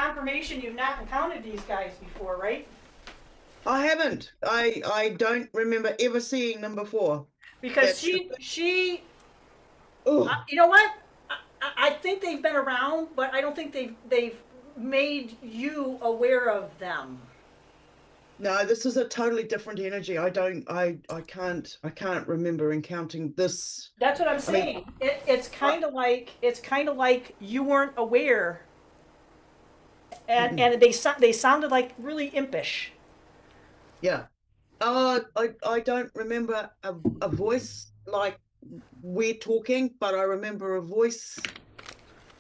confirmation you've not encountered these guys before, right? I haven't. I don't remember ever seeing them before. Because That's the she, oh you know what? I think they've been around, but I don't think they've made you aware of them. no, this is a totally different energy. I can't remember encountering this. That's what I'm I mean, saying. It's I, kind of like you weren't aware, and mm-mm, they sounded like really impish. yeah. I don't remember a voice like we're talking, but I remember a voice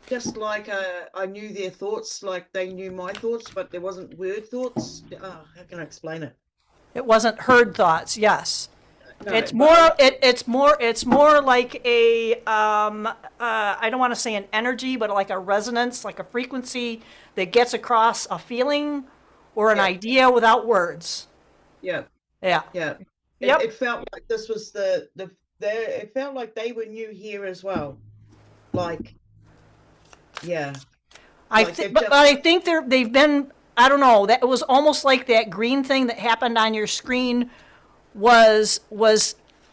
just like I knew their thoughts, like they knew my thoughts, but there wasn't word thoughts. How can I explain it? It wasn't heard thoughts. Yes, No, it's but more. It's more like a. I don't want to say an energy, but like a resonance, like a frequency that gets across a feeling or an yeah, idea without words. yeah, Yeah. yeah. It Yep. it felt like this was it felt like they were new here as well. Like, yeah, like they've But just I think they've been. I don't know. That it was almost like that green thing that happened on your screen was.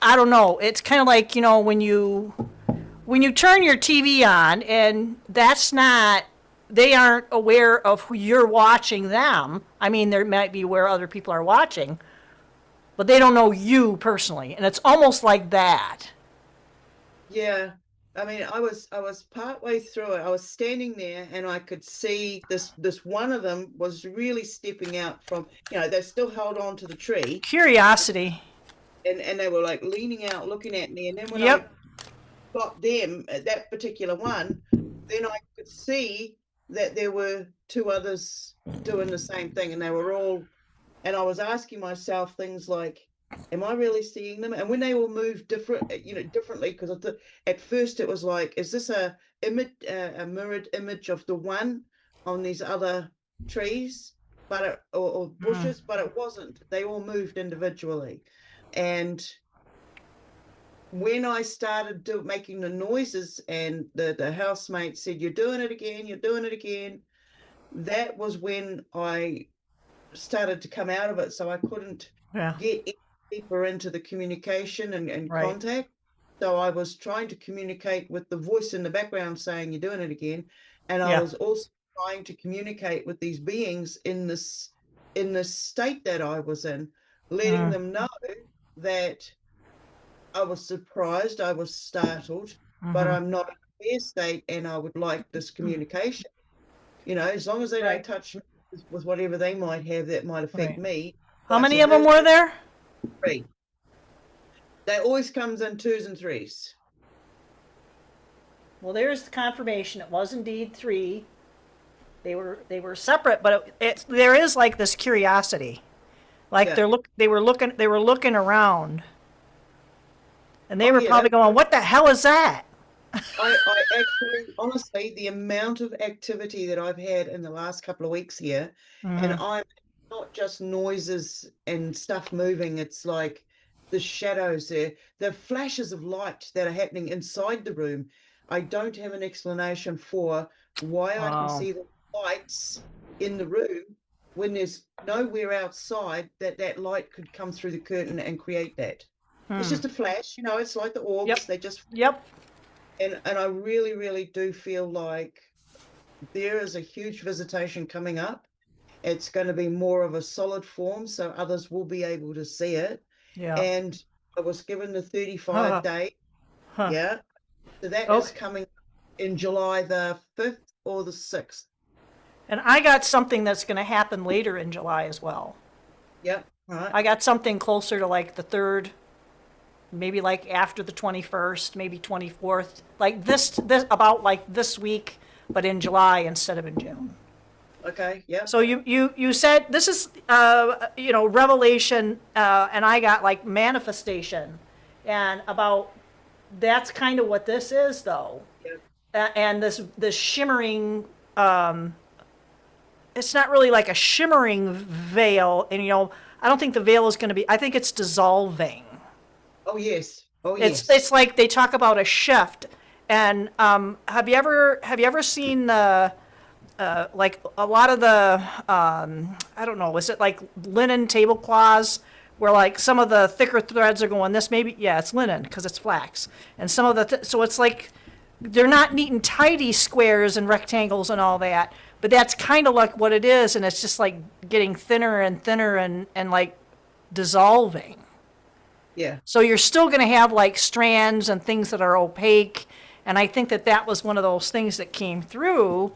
I don't know. It's kind of like when you turn your TV on and that's not. They aren't aware of who you're watching them. I mean, there might be where other people are watching, but they don't know you personally, and it's almost like that. yeah. I mean, I was partway through it. I was standing there and I could see this one of them was really stepping out from, they still held on to the tree Curiosity. and they were like leaning out, looking at me. And then when I Yep. got them at that particular one, then I could see that there were two others doing the same thing, and they were all. And I was asking myself things like, "Am I really seeing them?" And when they all moved differently, because at first it was like, "Is this a mirrored image of the one on these other trees, or bushes?" But it wasn't. They all moved individually, and when I started making the noises and the housemate said, "You're doing it again, you're doing it again," that was when I started to come out of it. So I couldn't Yeah. get any deeper into the communication and Right. contact. So I was trying to communicate with the voice in the background saying, "You're doing it again." And I Yeah. was also trying to communicate with these beings in this state that I was in, letting Mm. them know that I was surprised, I was startled, but I'm not in a fear state and I would like this communication. As long as they don't Right. touch me with whatever they might have that might affect Right. me, How vice many of them versa. were there? Three. That always comes in twos and threes. Well, there's the confirmation. It was indeed three. They were separate, but there is like this curiosity, like Yeah. they were looking around, and they Oh were yeah. probably going, "What the hell is that?" I actually, honestly, the amount of activity that I've had in the last couple of weeks here, and I'm not just noises and stuff moving, it's like the shadows there, the flashes of light that are happening inside the room. I don't have an explanation for why I can Wow. see the lights in the room when there's nowhere outside that light could come through the curtain and create that. It's just a flash, it's like the Yep. orbs, they just Yep. and I really, really do feel like there is a huge visitation coming up. It's going to be more of a solid form, so others will be able to see it. Yeah. And I was given the 35 Huh. day, Huh. yeah. So that is Okay. coming in July the 5th or the 6th. And I got something that's going to happen later in July as well. Yep. Right. I got something closer to like the third, maybe like after the 21st, maybe 24th, like this about like this week, but in July instead of in June. Okay. Yep. So you said this is revelation, and I got like manifestation, and about that's kind of what this is though, Yep. and this shimmering. It's not really like a shimmering veil, and I don't think the veil is going to be. I think it's dissolving. Oh yes. Oh It's yes. like they talk about a shift. And have you ever seen like a lot of the, I don't know, is it like linen tablecloths where like some of the thicker threads are going this, maybe, yeah, it's linen because it's flax. And some of the, so it's like, they're not neat and tidy squares and rectangles and all that, but that's kind of like what it is. And it's just like getting thinner and thinner and like dissolving. Yeah. So you're still going to have like strands and things that are opaque. And I think that that was one of those things that came through.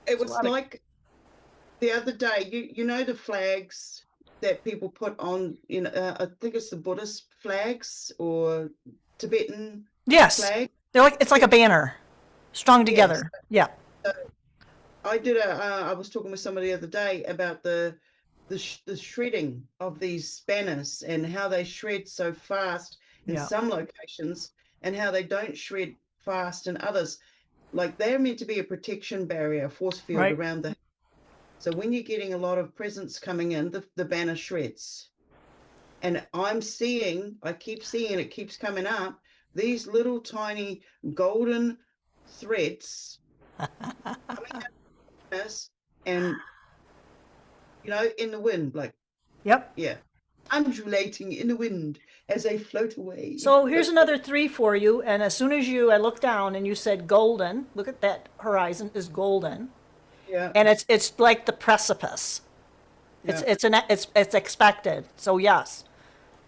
It was like the other day, you know the flags that people put on, I think it's the Buddhist flags or Tibetan Yes. flag. They're like, it's like a banner strung together. Yes. Yeah. I was talking with somebody the other day about the shredding of these banners and how they shred so fast in some locations and how they don't shred fast in others. Like they're meant to be a protection barrier, a force field around the. So when you're getting a lot of presence coming in, the banner shreds. And I keep seeing it keeps coming up, these little tiny golden threads coming out of this and, in the wind, like, undulating in the wind as they float away. So here's another 3 for you. And as soon as I looked down and you said golden, look at that horizon is golden. Yeah. And it's like the precipice. It's expected. So yes,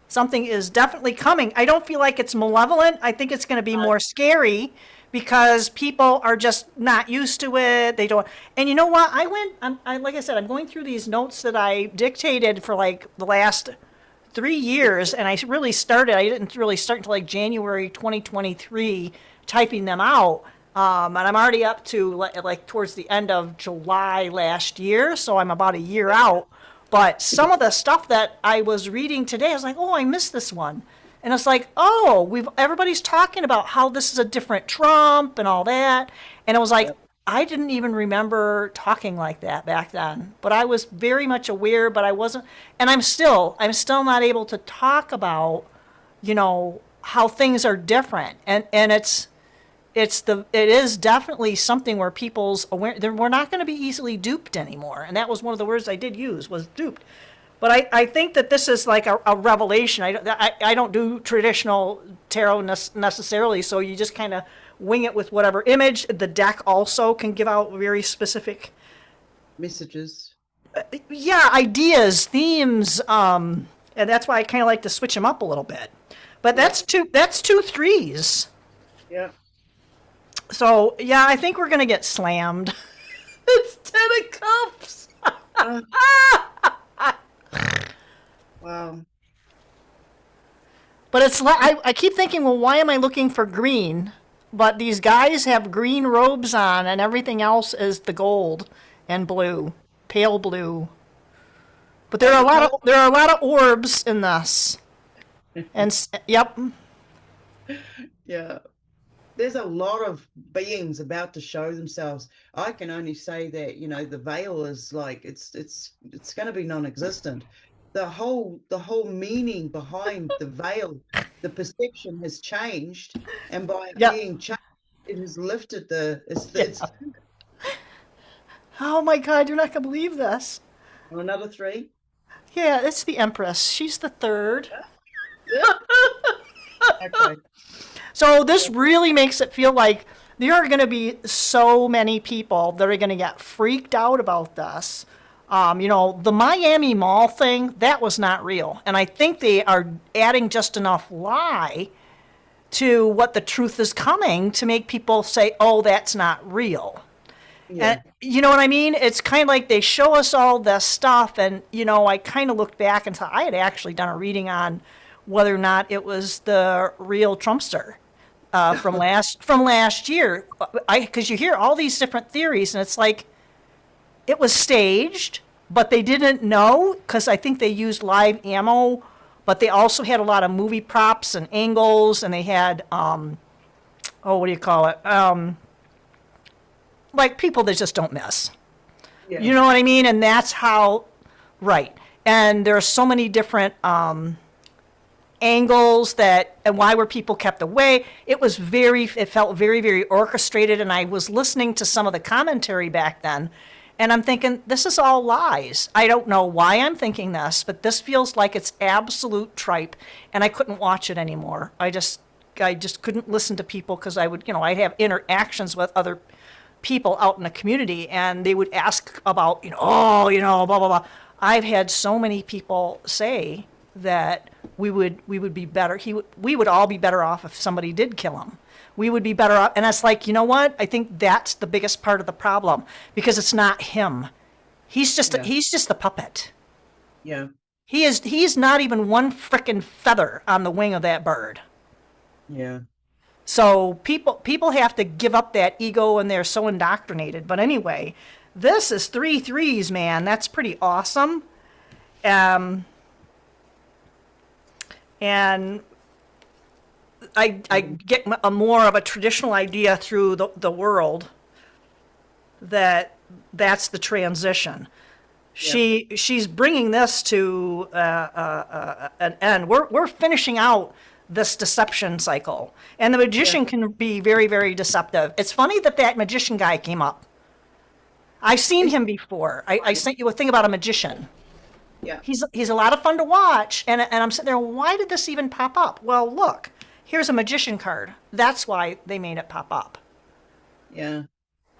something is definitely coming. I don't feel like it's malevolent. I think it's going to be more scary because people are just not used to it. They don't. And you know what? Like I said, I'm going through these notes that I dictated for like the last 3 years, and I didn't really start until like January 2023 typing them out. And I'm already up to like towards the end of July last year, so I'm about a year out. But some of the stuff that I was reading today, I was like, oh, I missed this one. And it's like, oh, everybody's talking about how this is a different Trump and all that. And it was like, I didn't even remember talking like that back then. But I was very much aware, but I wasn't. And I'm still not able to talk about, how things are different. And it is definitely something where people's aware, we're not going to be easily duped anymore. And that was one of the words I did use, was duped. But I think that this is like a revelation. I don't do traditional tarot necessarily, so you just kind of wing it with whatever image. The deck also can give out very specific messages. Ideas, themes, and that's why I kind of like to switch them up a little bit. But that's two 3s. Yeah. So yeah, I think we're gonna get slammed. It's 10 of Cups. Wow. But it's like I keep thinking, well, why am I looking for green? But these guys have green robes on, and everything else is the gold and blue, pale blue. But there are a lot of orbs in this. And yep. Yeah. There's a lot of beings about to show themselves. I can only say that, the veil is like it's going to be non-existent. The whole meaning behind the veil, the perception has changed, and by being changed, it has lifted it's Oh my God, you're not gonna believe this. Another 3. Yeah, it's the Empress. She's the 3rd. Okay. So this really makes it feel like there are going to be so many people that are going to get freaked out about this. The Miami Mall thing, that was not real. And I think they are adding just enough lie to what the truth is coming to make people say, oh, that's not real. Yeah. And you know what I mean? It's kind of like they show us all this stuff. And, I kind of looked back and thought I had actually done a reading on whether or not it was the real Trumpster. From last year, because you hear all these different theories, and it's like it was staged, but they didn't know because I think they used live ammo, but they also had a lot of movie props and angles, and they had what do you call it? Like people that just don't miss. Yeah. You know what I mean? And that's how, right? And there are so many different angles that, and why were people kept away. It felt very, very orchestrated. And I was listening to some of the commentary back then, and I'm thinking, this is all lies. I don't know why I'm thinking this, but this feels like it's absolute tripe, and I couldn't watch it anymore. I just couldn't listen to people, because I'd have interactions with other people out in the community, and they would ask about, blah, blah, blah. I've had so many people say that we would be better. We would all be better off if somebody did kill him. We would be better off. And it's like, you know what? I think that's the biggest part of the problem, because it's not him. He's just a puppet. Yeah. He's not even one frickin' feather on the wing of that bird. Yeah. So people have to give up that ego, and they're so indoctrinated. But anyway, this is 3 threes, man. That's pretty awesome. And I get a more of a traditional idea through the world that's the transition. She's bringing this to an end. We're finishing out this deception cycle, and the magician can be very, very deceptive. It's funny that magician guy came up. I've seen him before. I sent you a thing about a magician. Yeah. He's a lot of fun to watch, and I'm sitting there, why did this even pop up? Well, look, here's a magician card. That's why they made it pop up. Yeah.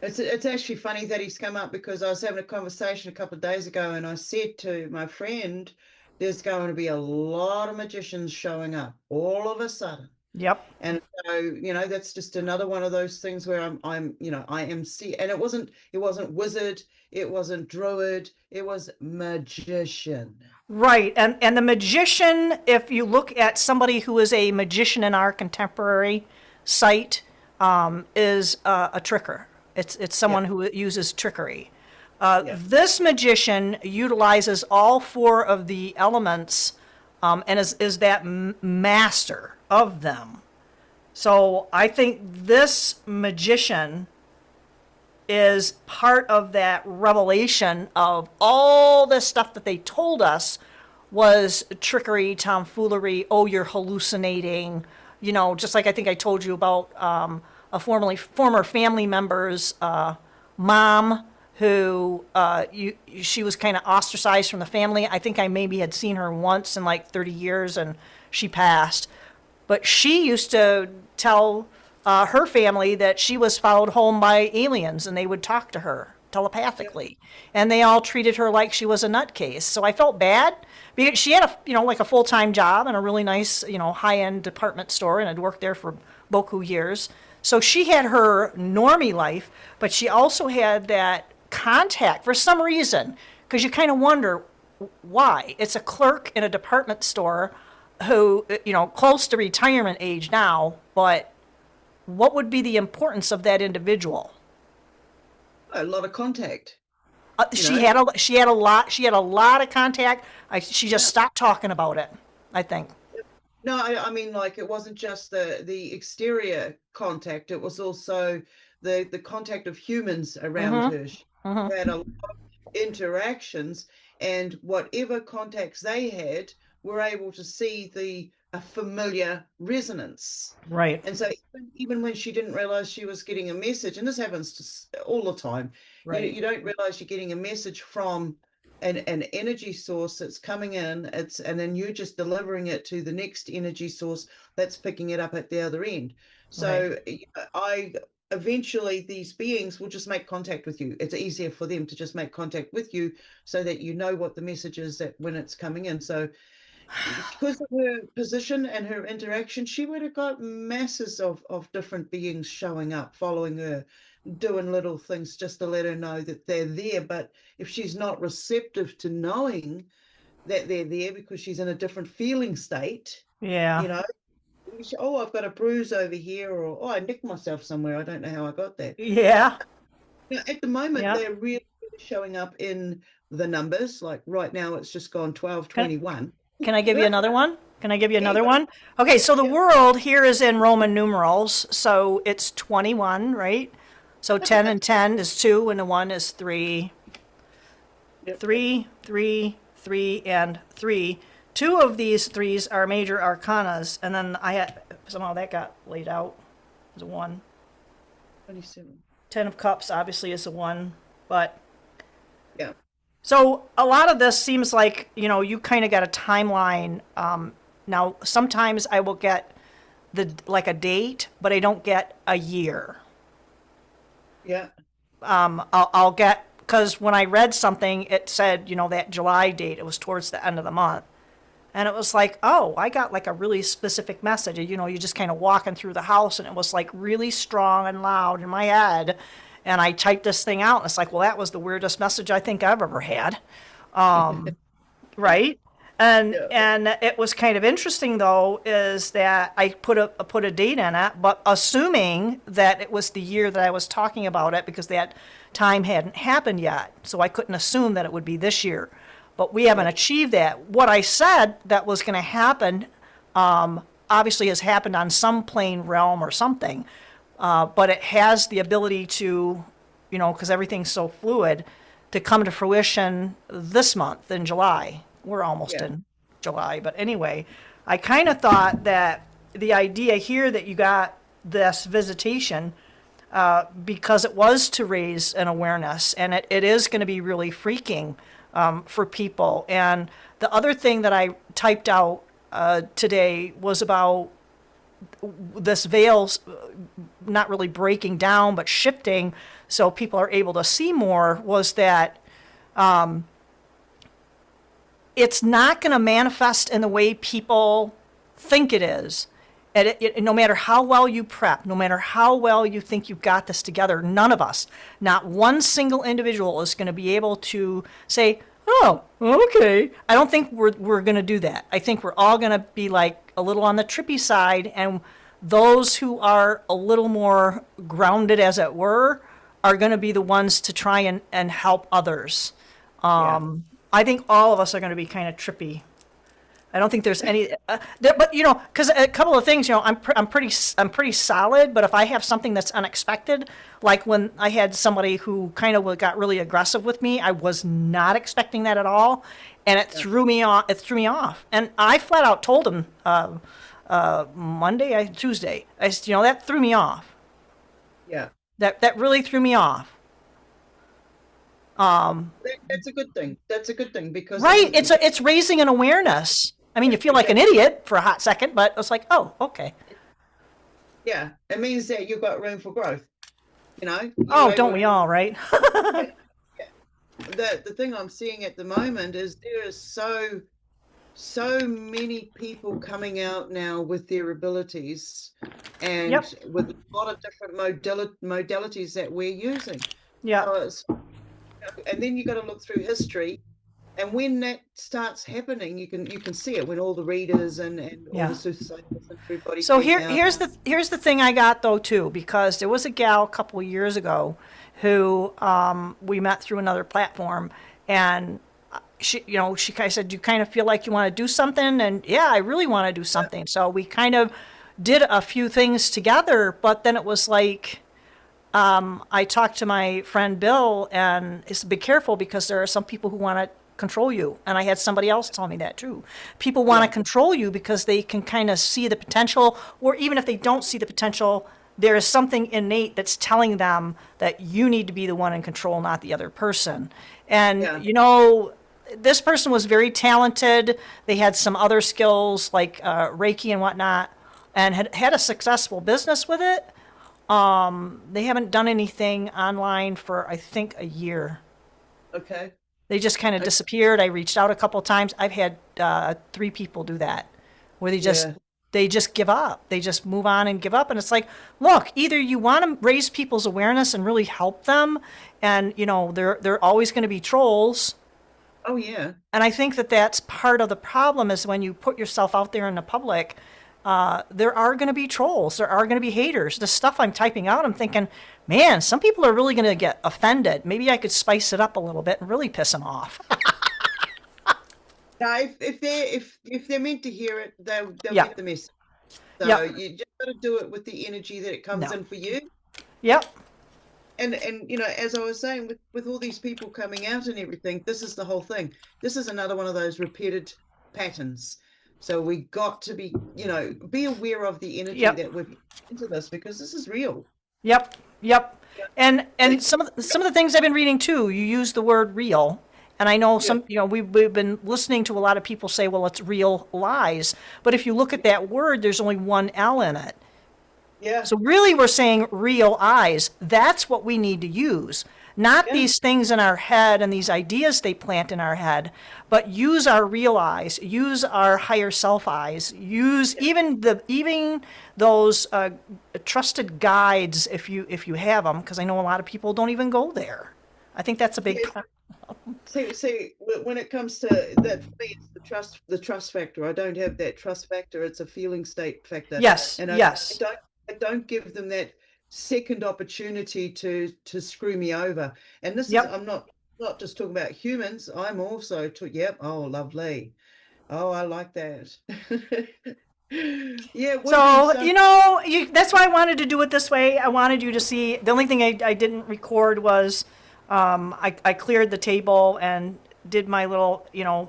It's actually funny that he's come up, because I was having a conversation a couple of days ago, and I said to my friend, there's going to be a lot of magicians showing up all of a sudden. Yep. And so, that's just another one of those things where I am see, and it wasn't wizard, it wasn't druid, it was magician. Right. And the magician, if you look at somebody who is a magician in our contemporary site, is a tricker. It's someone who uses trickery. This magician utilizes all 4 of the elements, and is that master of them. So I think this magician is part of that revelation of all this stuff that they told us was trickery, tomfoolery, oh, you're hallucinating, just like I think I told you about a former family member's mom, who she was kind of ostracized from the family. I think I maybe had seen her once in like 30 years, and she passed. But she used to tell her family that she was followed home by aliens, and they would talk to her telepathically. And they all treated her like she was a nutcase. So I felt bad, because she had a full-time job in a really nice, high-end department store, and had worked there for beaucoup years. So she had her normie life, but she also had that contact for some reason, because you kind of wonder why. It's a clerk in a department store who, close to retirement age now, but what would be the importance of that individual? A lot of contact. She had a lot of contact. She just stopped talking about it, I think. No, I mean, like, it wasn't just the exterior contact, it was also the contact of humans around her. She had a lot of interactions, and whatever contacts they had were able to see a familiar resonance. Right. And so even when she didn't realize she was getting a message, and this happens all the time, Right. you don't realize you're getting a message from an energy source that's coming in, and then you're just delivering it to the next energy source that's picking it up at the other end. So eventually these beings will just make contact with you. It's easier for them to just make contact with you, so that you know what the message is that when it's coming in. So because of her position and her interaction, she would have got masses of different beings showing up, following her, doing little things just to let her know that they're there. But if she's not receptive to knowing that they're there, because she's in a different feeling state, oh, I've got a bruise over here, or oh, I nicked myself somewhere, I don't know how I got that. At the moment, they're really showing up in the numbers. Like right now, it's just gone 12:21. Can I give you another one? Okay, so the world here is in Roman numerals, so it's 21, right? So 10 and 10 is 2, and the 1 is 3. 3, 3, 3, and 3. two of these threes are major arcanas, and then I had somehow that got laid out as a one. 27. 10 of Cups obviously is a one, but Yeah. so a lot of this seems like, you kind of got a timeline. Now, sometimes I will get like a date, but I don't get a year. Yeah. I'll get, because when I read something, it said, that July date, it was towards the end of the month. And it was like, oh, I got like a really specific message. You're just kind of walking through the house, and it was like really strong and loud in my head. And I typed this thing out, and it's like, well, that was the weirdest message I think I've ever had. Right? And Yeah. and it was kind of interesting though, is that I put a date in it, but assuming that it was the year that I was talking about it, because that time hadn't happened yet. So I couldn't assume that it would be this year. But we haven't achieved that. What I said that was going to happen, obviously has happened on some plane realm or something. But it has the ability to, because everything's so fluid, to come to fruition this month in July. We're almost Yeah. in July. But anyway, I kind of thought that the idea here that you got this visitation, because it was to raise an awareness, and it is going to be really freaking for people. And the other thing that I typed out today was about this veil's not really breaking down, but shifting so people are able to see more, was that it's not going to manifest in the way people think it is. And no matter how well you prep, no matter how well you think you've got this together, none of us, not one single individual, is going to be able to say, oh, okay. I don't think we're going to do that. I think we're all going to be like a little on the trippy side, and those who are a little more grounded, as it were, are going to be the ones to try and help others. I think all of us are going to be kind of trippy. I don't think there's any, but because a couple of things, I'm pretty solid. But if I have something that's unexpected, like when I had somebody who kind of got really aggressive with me, I was not expecting that at all, and it threw me off. It threw me off, and I flat out told him Tuesday. I said, that threw me off. Yeah. That really threw me off. That's a good thing. That's a good thing because Right, it's raising an awareness. I mean, you feel like an idiot for a hot second, but it's like, oh, okay. yeah, it means that you've got room for growth. Oh, don't we all, right? The thing I'm seeing at the moment is there is so many people coming out now with their abilities, and Yep. with a lot of different modalities that we're using. Yeah. And then you got to look through history, and when that starts happening, you can see it when all the readers and all the soothsayers and everybody. So came out. here's the thing I got though too, because there was a gal a couple of years ago who we met through another platform, and she kind of said, "Do you kind of feel like you want to do something?" And yeah, I really want to do something. So we kind of did a few things together, but then it was like, I talked to my friend Bill, and he said, be careful, because there are some people who want to control you. And I had somebody else tell me that too. People want to control you because they can kind of see the potential, or even if they don't see the potential, there is something innate that's telling them that you need to be the one in control, not the other person. And, this person was very talented. They had some other skills like Reiki and whatnot, and had a successful business with it. They haven't done anything online for, I think, a year. Okay. They just kind of disappeared. I reached out a couple times. I've had 3 people do that, where they just give up. They just move on and give up. And it's like, look, either you want to raise people's awareness and really help them, and they're always going to be trolls. Oh yeah. And I think that that's part of the problem, is when you put yourself out there in the public, there are going to be trolls. There are going to be haters. The stuff I'm typing out, I'm thinking, man, some people are really going to get offended. Maybe I could spice it up a little bit and really piss them off. Now, if they're meant to hear it, they'll get the message. So you just got to do it with the energy that it comes in for you. Yep. And as I was saying, with all these people coming out and everything, this is the whole thing. This is another one of those repeated patterns. So we got to be, be aware of the energy Yep. that we've into this, because this is real. Yep. Yep. Yeah. And some of the things I've been reading too, you use the word real. And I know Yeah. we've been listening to a lot of people say, well, it's real lies. But if you look at that word, there's only one L in it. Yeah. So really we're saying real eyes. That's what we need to use. Not Yeah. these things in our head and these ideas they plant in our head, but use our real eyes, use our higher self eyes, use even those trusted guides if you have them, because I know a lot of people don't even go there. I think that's a big Yeah. See, when it comes to that, for me, it's the trust factor. I don't have that trust factor. It's a feeling state factor, Yes, and I yes. don't, I don't give them that second opportunity to screw me over. And this is, Yep. I'm not just talking about humans. I'm also yep. Oh, lovely. Oh, I like that. Yeah, it would have been So, some. that's why I wanted to do it this way. I wanted you to see. The only thing I didn't record was I cleared the table and did my little,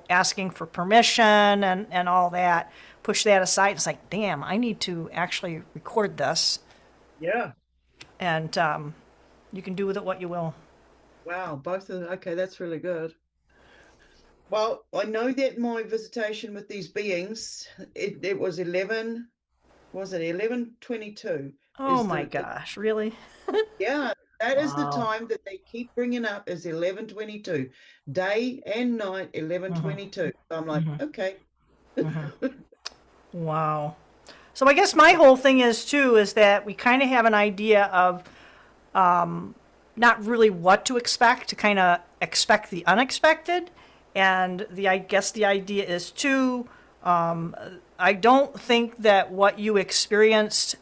asking for permission and all that. Push that aside. It's like, damn, I need to actually record this. Yeah. And you can do with it what you will. Wow. Both of them. Okay, that's really good. Well, I know that my visitation with these beings, it was 11, was it 11:22 Oh is my gosh, really? yeah, that is the Wow. time that they keep bringing up, is 11:22, day and night, 11:22. So I'm like, okay. Wow. So I guess my whole thing is too is that we kind of have an idea of not really what to expect, to kind of expect the unexpected. And I guess the idea is too, I don't think that what you experienced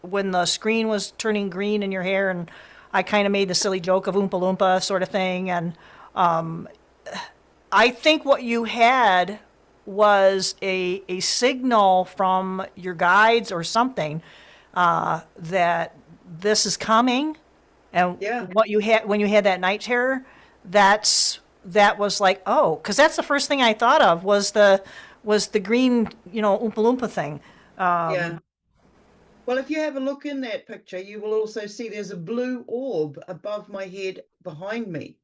when the screen was turning green in your hair, and I kind of made the silly joke of Oompa Loompa sort of thing, and I think what you had was a signal from your guides or something that this is coming, and Yeah, what you had when you had that night terror, that was like, oh, because that's the first thing I thought of was the green, Oompa Loompa thing. yeah. Well, if you have a look in that picture, you will also see there's a blue orb above my head behind me.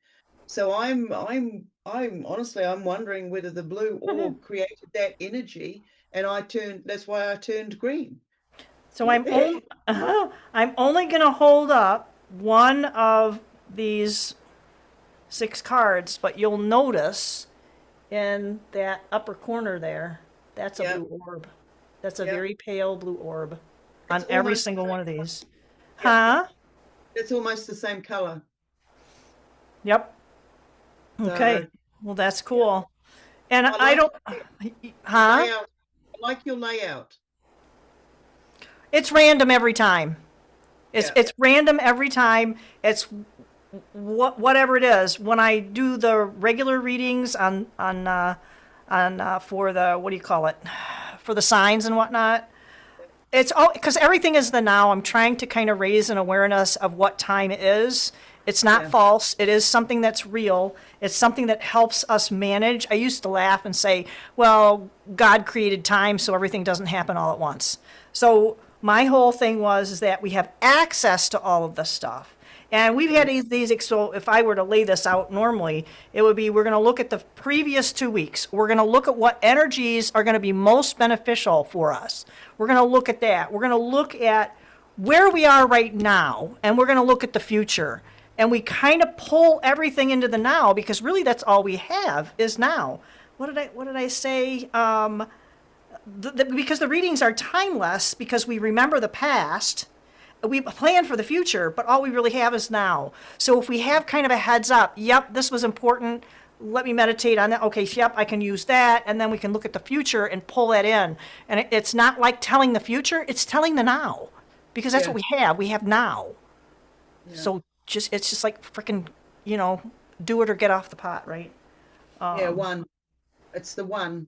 So I'm honestly, I'm wondering whether the blue orb created that energy, and that's why I turned green. So I'm only gonna hold up one of these 6 cards, but you'll notice in that upper corner there, that's a Yeah, blue orb. That's a yeah. very pale blue orb It's on every almost the single one of same. these. Yeah, Huh? it's almost the same color. Yep. So Okay. Well, that's yeah, cool. And I I like don't, your huh? layout. I like your layout. It's random every time. It's Yeah, it's random every time. It's whatever it is. When I do the regular readings on for the, what do you call it, for the signs and whatnot, it's all because everything is the now. I'm trying to kind of raise an awareness of what time it is. It's not yeah, false. It is something that's real. It's something that helps us manage. I used to laugh and say, well, God created time, so everything doesn't happen all at once. So my whole thing was is that we have access to all of this stuff. And we've yeah, had these, so if I were to lay this out normally, it would be, we're going to look at the previous 2 weeks. We're going to look at what energies are going to be most beneficial for us. We're going to look at that. We're going to look at where we are right now, and we're going to look at the future. And we kind of pull everything into the now, because really that's all we have is now. What did I say? Because the readings are timeless, because we remember the past, we plan for the future, but all we really have is now. So if we have kind of a heads up, yep, this was important, let me meditate on that. Okay, so yep, I can use that, and then we can look at the future and pull that in. And it's not like telling the future, it's telling the now, because that's what yeah, we have. We have now. yeah. So it's just like freaking, do it or get off the pot, right? Yeah, one. It's the one.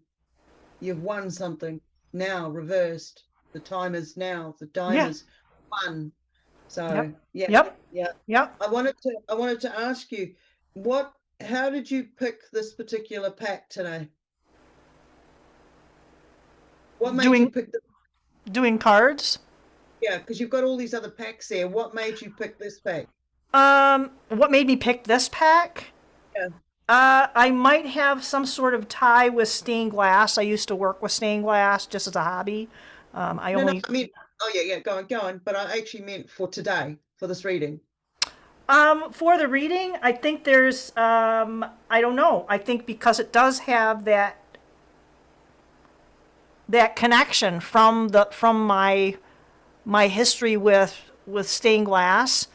You've won something now, reversed. The time is now. The time Yeah. is one. Yep. So yeah, Yep. yeah. Yep. I wanted to ask you, how did you pick this particular pack today? What made you Doing pick the, doing cards. yeah, because you've got all these other packs there. What made you pick this pack? What made me pick this pack? Yeah. I might have some sort of tie with stained glass. I used to work with stained glass just as a hobby. I No, no, only I mean, oh yeah, yeah, go on. But I actually meant for today, for this reading. For the reading, I think there's I don't know. I think because it does have that connection from my history with stained glass.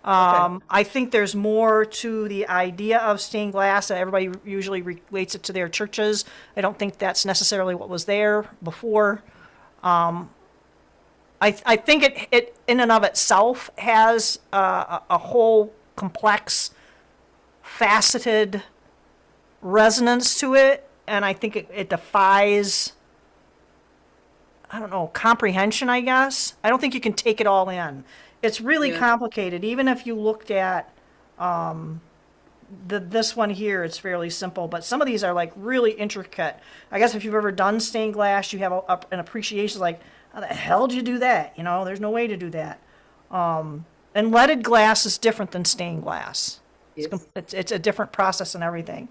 Okay. I think there's more to the idea of stained glass, and everybody usually relates it to their churches. I don't think that's necessarily what was there before. I think it in and of itself has a whole complex, faceted resonance to it, and I think it defies, I don't know, comprehension, I guess. I don't think you can take it all in. It's really Yeah. complicated. Even if you looked at this one here, it's fairly simple, but some of these are like really intricate. I guess if you've ever done stained glass, you have an appreciation like, how the hell did you do that? You know, there's no way to do that. And leaded glass is different than stained glass. Yes. It's a different process and everything.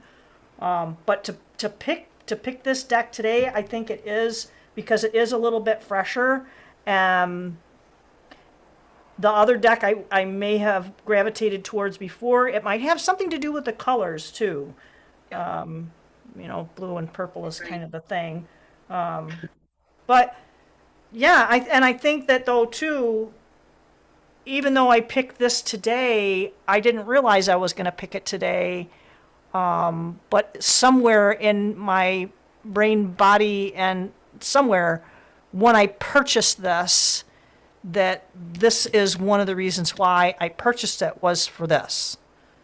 But to pick this deck today, I think it is because it is a little bit fresher. The other deck I may have gravitated towards before, it might have something to do with the colors too. Blue and purple is kind of the thing. But yeah, I think that though too, even though I picked this today, I didn't realize I was going to pick it today. But somewhere in my brain, body, and somewhere when I purchased this, that this is one of the reasons why I purchased it was for this.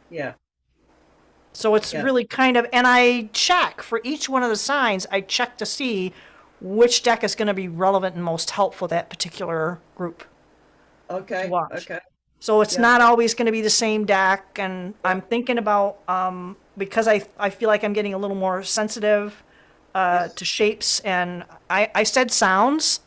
Yeah. So it's Yeah. really kind of, and I check for each one of the signs, I check to see which deck is going to be relevant and most helpful to that particular group to Okay. watch. Okay. So it's Yeah. not always going to be the same deck, and Yeah. I'm thinking about because I feel like I'm getting a little more sensitive Yes. to shapes, and I said sounds.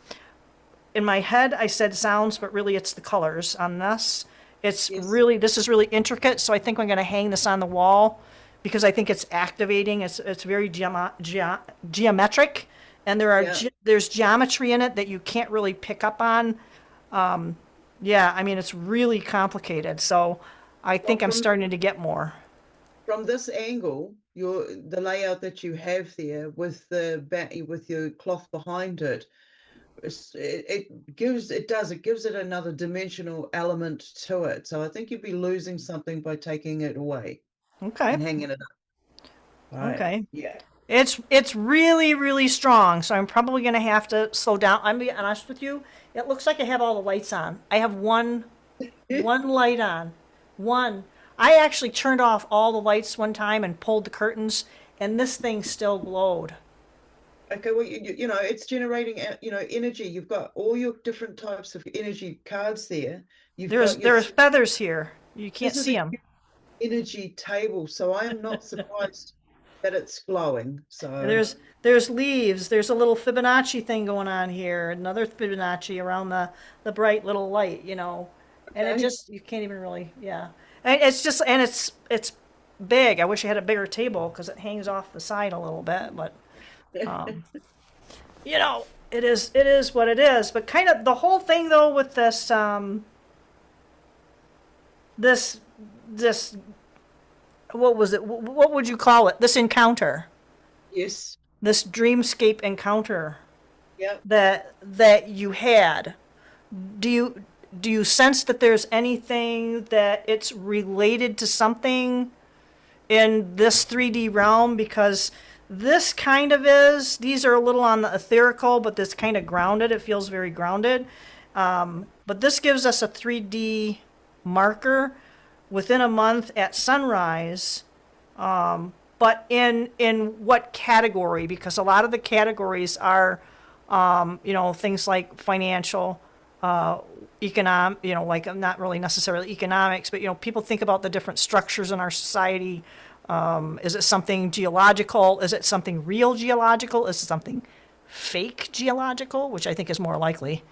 In my head, I said sounds, but really it's the colors on this. Yes. This is really intricate, so I think I'm going to hang this on the wall because I think it's activating. It's very geometric, and Yeah. there's geometry in it that you can't really pick up on. Yeah, I mean, it's really complicated. So I Well, think I'm starting to get more. from this angle, the layout that you have there with with your cloth behind it, it gives it another dimensional element to it. So I think you'd be losing something by taking it away Okay. and hanging it up. Right. Okay. Yeah. It's really, really strong. So I'm probably going to have to slow down. I'm being honest with you. It looks like I have all the lights on. I have one light on. One. I actually turned off all the lights one time and pulled the curtains, and this thing still glowed. Okay, well, it's generating, energy. You've got all your different types of energy cards there. You've got There are feathers here. You can't this is see a them. energy table, so I am not surprised that it's glowing. So, There's leaves. There's a little Fibonacci thing going on here. Another Fibonacci around the bright little light, And it okay. just you can't even really, yeah. And it's big. I wish I had a bigger table because it hangs off the side a little bit, but it is what it is. But kind of the whole thing though with this this what was it? What would you call it? This encounter, Yes. this dreamscape encounter Yeah. that you had. Do you sense that there's anything that it's related to something in this 3D realm? Because this kind of is. These are a little on the etherical, but this kind of grounded. It feels very grounded. But this gives us a 3D marker within a month at sunrise. But in what category? Because a lot of the categories are, things like financial, economic, like not really necessarily economics, but people think about the different structures in our society. Is it something geological? Is it something real geological? Is it something fake geological, which I think is more likely.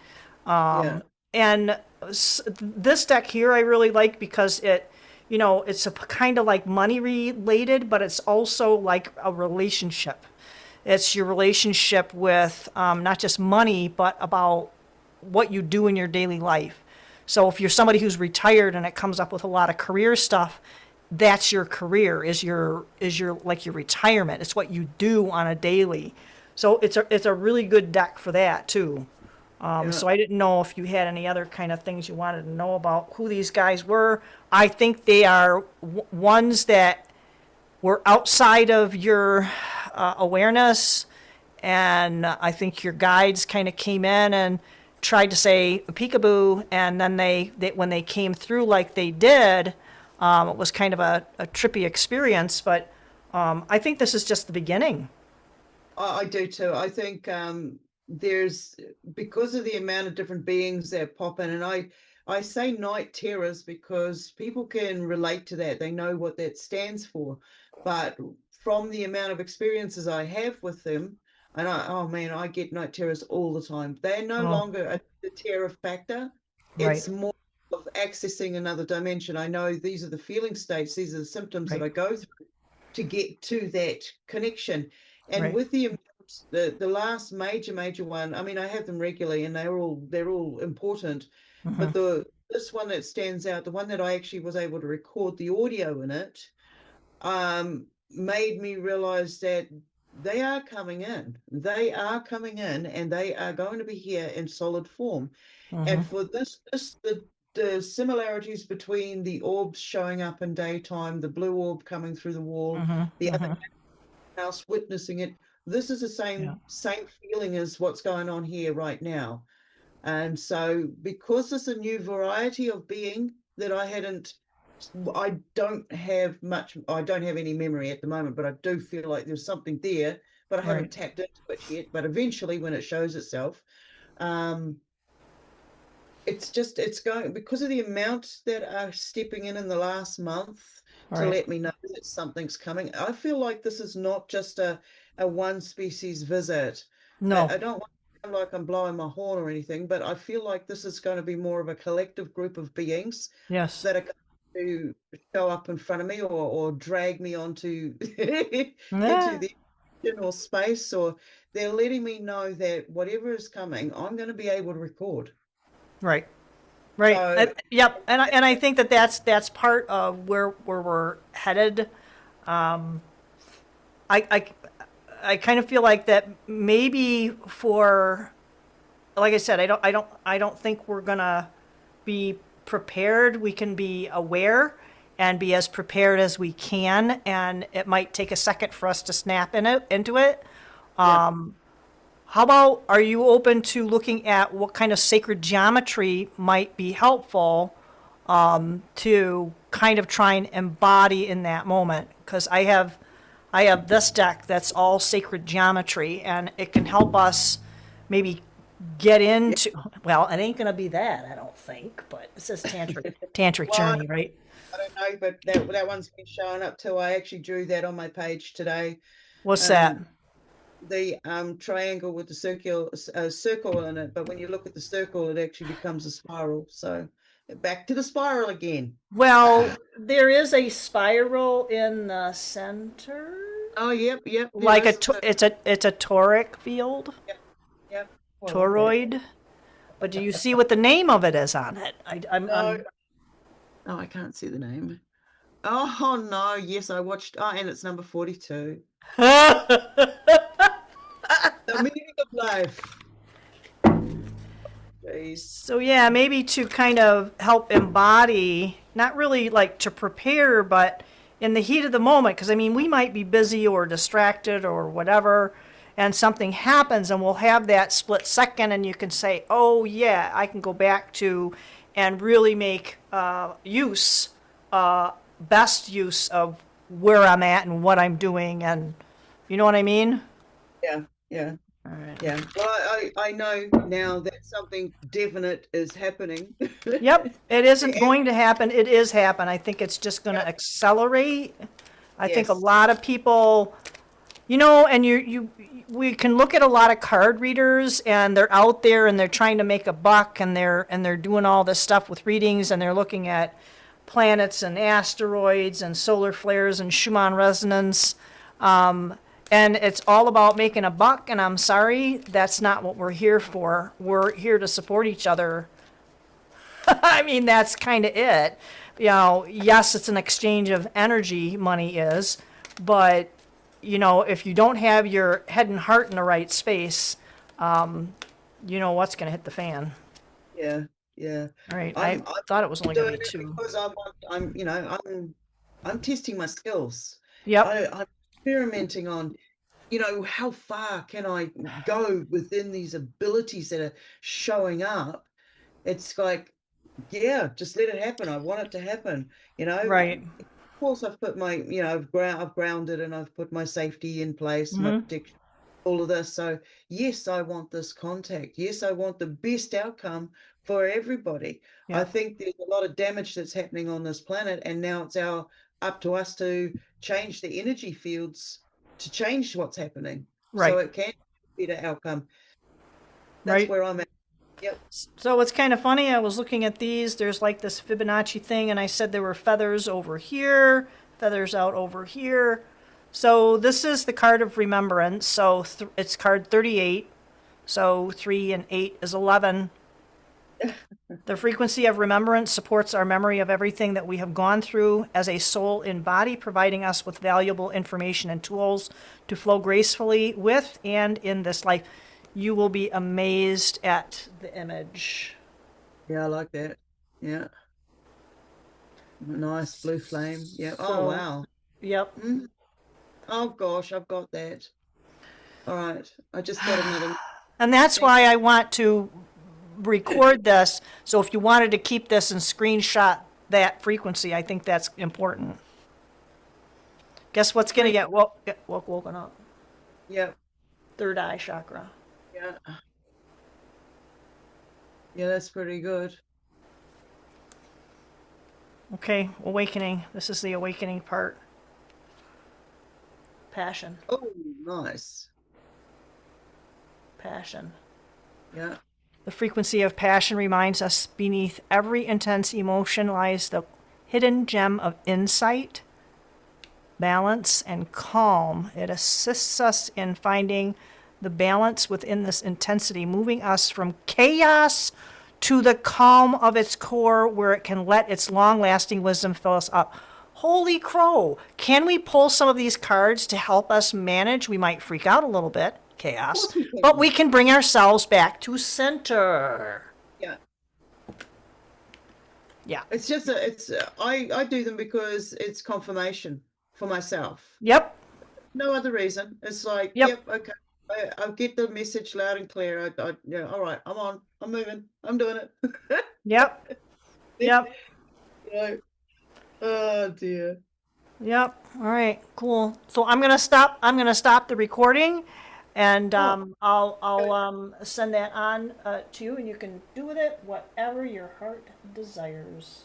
Yeah. And this deck here I really like because it, it's a kind of like money related, but it's also like a relationship. It's your relationship with not just money, but about what you do in your daily life. So if you're somebody who's retired and it comes up with a lot of career stuff, that's your career, is your like your retirement. It's what you do on a daily. So it's a really good deck for that too. Yeah. So I didn't know if you had any other kind of things you wanted to know about who these guys were. I think they are ones that were outside of your awareness, and I think your guides kind of came in and tried to say peekaboo, and then they when they came through like they did, it was kind of a trippy experience. But I think this is just the beginning. I do too. I think there's, because of the amount of different beings that pop in, and I say night terrors because people can relate to that. They know what that stands for. But from the amount of experiences I have with them, and oh man, I get night terrors all the time. They're no Oh, longer the terror factor. right, It's more of accessing another dimension. I know these are the feeling states, these are the symptoms that right, I go through to get to that connection. And right. with the last major one, I mean, I have them regularly and they're all important, Hmm. but this one that stands out, the one that I actually was able to record the audio in it, made me realize that they are coming in. They are coming in and they are going to be here in solid form. And Hmm. for the similarities between the orbs showing up in daytime, the blue orb coming through the wall, Hmm. the other Hmm. house witnessing it, this is the Yeah, same feeling as what's going on here right now. And so because there's a new variety of being that I don't have much, I don't have any memory at the moment, but I do feel like there's something there, but I haven't right, tapped into it yet. But eventually when it shows itself, um, it's going, because of the amount that are stepping in the last month to right. let me know that something's coming. I feel like this is not just a one species visit. No, I don't want to sound like I'm blowing my horn or anything, but I feel like this is going to be more of a collective group of beings yes. that are going to show up in front of me, or drag me onto into Yeah, the or space, or they're letting me know that whatever is coming, I'm going to be able to record. right. Right. So Yep. And I think that that's part of where we're headed. I, I I kind of feel like that maybe for, like I said, I don't think we're gonna be prepared. We can be aware and be as prepared as we can, and it might take a second for us to snap into it. yeah, How about, are you open to looking at what kind of sacred geometry might be helpful to kind of try and embody in that moment? Because I have this deck that's all sacred geometry, and it can help us maybe get yeah. into, well, it ain't gonna be that, I don't think, but it says tantric Well, journey, right? I don't know, but that one's been showing up too. I actually drew that on my page today. What's that? Um, the triangle with the circle in it, but when you look at the circle, it actually becomes a spiral. So back to the spiral again. Well, Ah, there is a spiral in the center, oh, yep, there like is. it's a toric field, Yep, yep. Well, okay. toroid. But do you see what the name of it is on it? No, I'm oh, I can't see the name. Oh no, yes, I watched. Oh, and it's number 42. The meaning of life. Jeez. So yeah, maybe to kind of help embody, not really like to prepare, but in the heat of the moment, because I mean, we might be busy or distracted or whatever, and something happens, and we'll have that split second, and you can say, "Oh yeah, I can go back to," and really make best use of where I'm at and what I'm doing, and you know what I mean? Yeah, yeah. All right. Yeah, well, I know now that something definite is happening. Yep, it isn't And going to happen. It is happen. I think it's just going to yeah, accelerate. I think a yes, lot of people You know, and we can look at a lot of card readers, and they're out there and they're trying to make a buck, and they're doing all this stuff with readings, and they're looking at planets and asteroids and solar flares and Schumann resonance, and it's all about making a buck. And I'm sorry, that's not what we're here for. We're here to support each other. I mean, that's kind of it. You know, yes, it's an exchange of energy, money is, but you know, if you don't have your head and heart in the right space, you know what's going to hit the fan. Yeah, yeah. All right, I I'm thought it was only going doing to be it two. because you know, I'm testing my skills. Yep, I'm experimenting on, you know, how far can I go within these abilities that are showing up? It's like, yeah, just let it happen. I want it to happen. You know, right. of course, I've put my, you know, I've grounded and I've put my safety in place, my Mm-hmm. protection, all of this. So yes, I want this contact. Yes, I want the best outcome for everybody. I Yep, think there's a lot of damage that's happening on this planet, and now it's up to us to change the energy fields to change what's happening, so right, it can be a better outcome. That's right. where I'm at. Yep. So it's kind of funny. I was looking at these. There's like this Fibonacci thing, and I said there were feathers over here, feathers out over here. So this is the card of remembrance. So it's card 38. So 3 and 8 is 11. The frequency of remembrance supports our memory of everything that we have gone through as a soul in body, providing us with valuable information and tools to flow gracefully with and in this life. You will be amazed at the image. Yeah, I like that. Yeah. Nice blue flame. Yeah. Oh So, wow. yep. Mhm. Oh gosh, I've got that. All right. I just got another And that's thing. why I want to record this. So if you wanted to keep this and screenshot that frequency, I think that's important. Guess what's going to get woken up? Yeah. Third eye chakra. Yeah. Yeah, that's pretty good. Okay, awakening. This is the awakening part. Passion. Oh, nice. Passion. Yeah. The frequency of passion reminds us beneath every intense emotion lies the hidden gem of insight, balance, and calm. It assists us in finding the balance within this intensity, moving us from chaos to the calm of its core where it can let its long lasting wisdom fill us up. Holy crow! Can we pull some of these cards to help us manage? We might freak out a little bit, Of chaos, course we but can. we can bring ourselves back to center. Yeah. Yeah. It's just I do them because it's confirmation for myself. Yep. No other reason. It's like, Yep. yep, okay. I get the message loud and clear. Yeah, all right, I'm on. I'm moving. I'm doing it. Yep. Yep. You know, oh dear. Yep. All right. Cool. So I'm gonna stop. I'm gonna stop the recording, and Oh, I'll okay. send that on to you, and you can do with it whatever your heart desires.